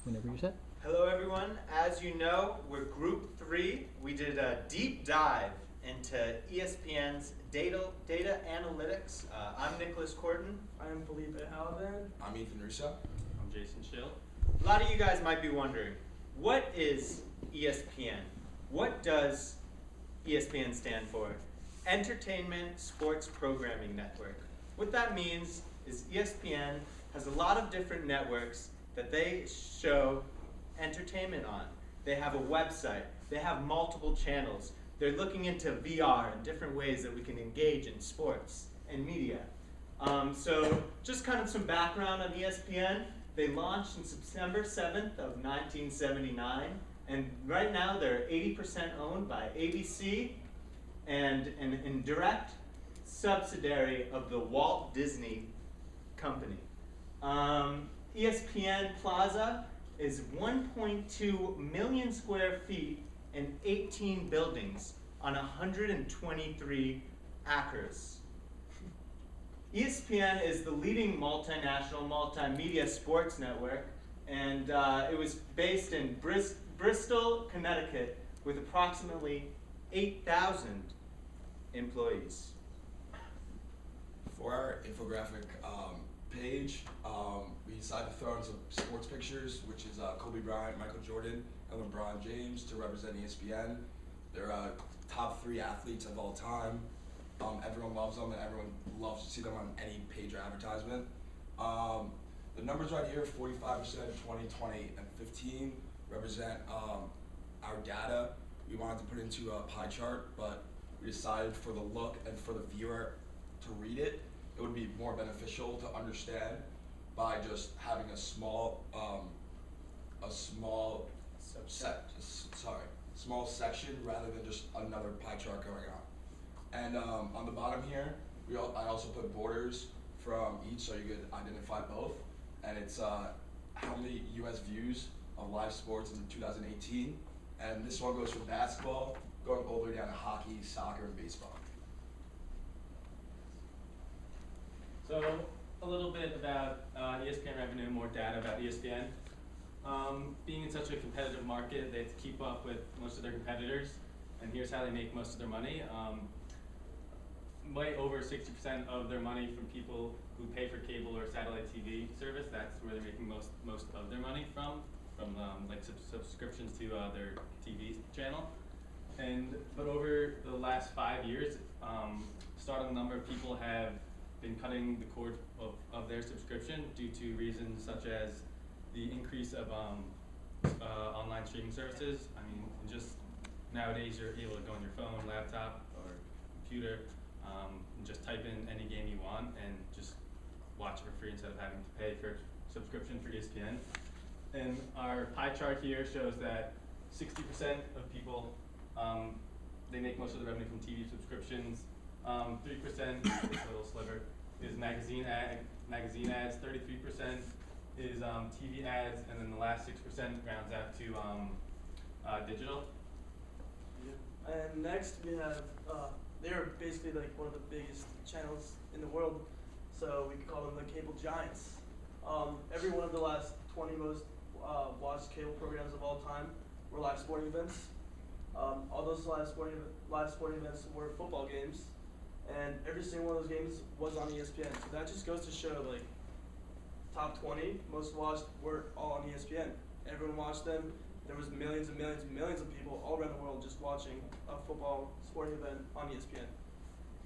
Whenever you're set. Hello everyone. As you know, we're Group 3. We did a deep dive into ESPN's data analytics. I'm Nicholas Corton. I'm Felipe Alvin. I'm Ethan Russo. I'm Jason Schill. A lot of you guys might be wondering, what is ESPN? What does ESPN stand for? Entertainment Sports Programming Network. What that means is ESPN has a lot of different networks that they show entertainment on. They have a website. They have multiple channels. They're looking into VR and different ways that we can engage in sports and media. So just kind of some background on ESPN. They launched on September 7th of 1979, and right now they're 80% owned by ABC and an indirect subsidiary of the Walt Disney Company. ESPN Plaza is 1.2 million square feet and 18 buildings on 123 acres. ESPN is the leading multinational multimedia sports network, and it was based in Bristol, Connecticut, with approximately 8,000 employees. For our infographic page, we decided to throw in some sports pictures, which is Kobe Bryant, Michael Jordan, and LeBron James to represent ESPN. They're top 3 athletes of all time. Everyone loves them, and everyone loves to see them on any page or advertisement. The numbers right here, 45%, 20, 20, and 15, represent our data. We wanted to put into a pie chart, but we decided for the look and for the viewer to read it, it would be more beneficial to understand by just having a small section rather than just another pie chart going on. And on the bottom here, I also put borders from each so you could identify both. And it's how many US views of live sports in 2018. And this one goes from basketball, going all the way down to hockey, soccer, and baseball. So a little bit about ESPN revenue, more data about ESPN. Being in such a competitive market, they have to keep up with most of their competitors, and here's how they make most of their money. Way over 60% of their money from people who pay for cable or satellite TV service. That's where they're making most of their money from like subscriptions to their TV channel. But over the last 5 years, starting number of people have been cutting the cord of their subscription due to reasons such as the increase of online streaming services. I mean, just nowadays you're able to go on your phone, laptop, or computer, and just type in any game you want and just watch it for free instead of having to pay for subscription for ESPN. And our pie chart here shows that 60% of people, they make most of the revenue from TV subscriptions. 3%, a little sliver, is magazine ads. 33% is TV ads, and then the last 6% rounds out to digital. Yeah. And next we have, they're basically like one of the biggest channels in the world, so we could call them the cable giants. Every one of the last 20 most watched cable programs of all time were live sporting events. All those live sporting events were football games, and every single one of those games was on ESPN. So that just goes to show, like, top 20 most watched were all on ESPN. Everyone watched them. There was millions and millions and millions of people all around the world just watching a football sporting event on ESPN.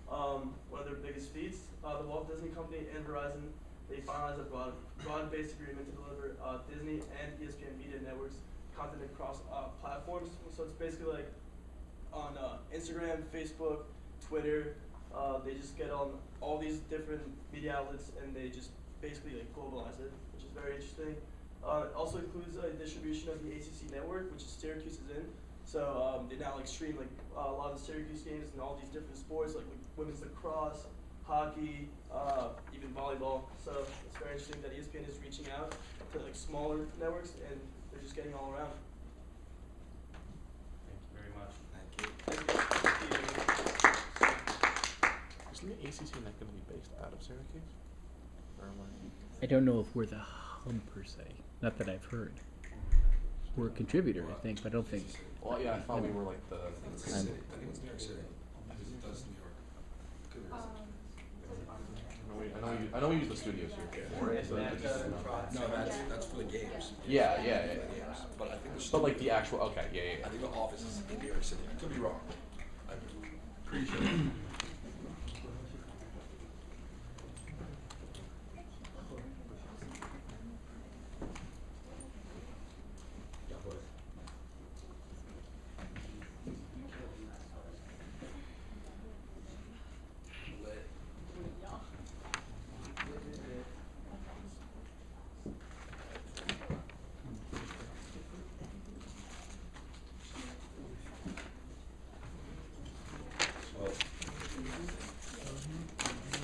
One of their biggest feats, the Walt Disney Company and Verizon, they finalized a broad-based agreement to deliver Disney and ESPN media networks content across platforms. So it's basically like on Instagram, Facebook, Twitter. They just get on all these different media outlets and they just basically like globalize it, which is very interesting. It also includes a distribution of the ACC network, which is Syracuse is in. So they now like stream like a lot of the Syracuse games and all these different sports like women's lacrosse, hockey, even volleyball. So it's very interesting that ESPN is reaching out to like smaller networks and they're just getting all around. Thank you very much. Thank you. Isn't the ACC not going to be based out of Syracuse? Or am I? I don't know if we're the hub per se. Not that I've heard. we're a contributor, I think, but I don't think. Well, yeah, I thought we were like the. It's the city. I think it's New York City. Because it does New York. Could be right. I know we use the studios here. Right? So it's just, No, that's for the games. yeah. For the games. But I think the But like the actual, okay, yeah. I think the office is in New York City. I could be wrong. I'm pretty sure.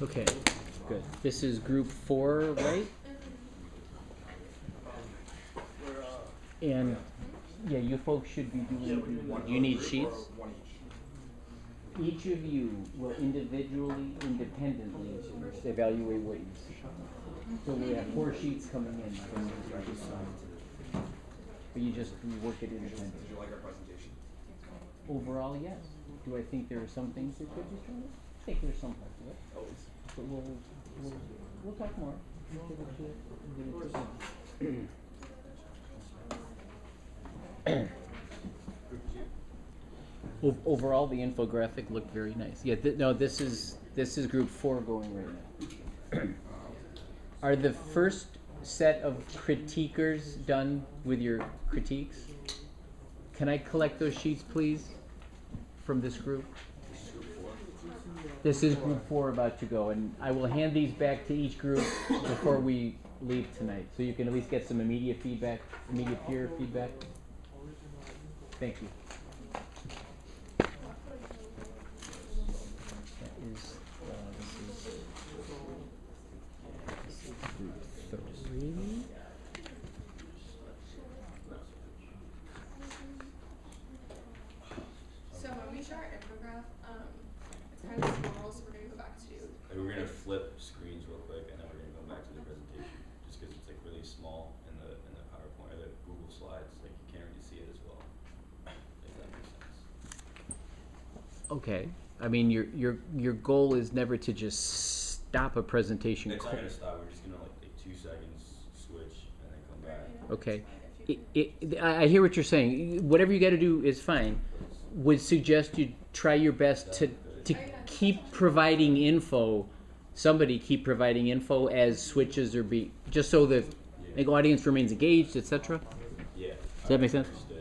Okay, good. This is group 4, right? We're And yeah, you folks should be doing. You need sheets. One each. Each of you will individually, independently evaluate what you see. So we have 4 sheets coming in. But you work it independently. Did you like our presentation? Overall, yes. Do I think there are some things that could be stronger? I think there's some parts of it. Always. But we'll talk more. Overall, the infographic looked very nice. Yeah, no, this is group 4 going right now. Are the first set of critiquers done with your critiques? Can I collect those sheets, please, from this group? This is group 4 about to go, and I will hand these back to each group before we leave tonight, so you can at least get some immediate feedback, immediate peer feedback. Thank you. That is, this is group 3. So when we show our infograph, it's kind of small, so we're gonna go back to. And we're gonna flip screens real quick, and then we're gonna go back to the presentation, just because it's like really small in the PowerPoint or the Google Slides, like you can't really see it as well. If that makes sense. Okay. I mean, your goal is never to just stop a presentation. It's not gonna stop. We're just gonna like 2 seconds switch and then come back. Okay. I hear what you're saying. Whatever you got to do is fine. Would suggest you try your best to keep providing info. Somebody keep providing info as switches are just so the audience remains engaged, etc. Yeah. Does that make sense? Understood.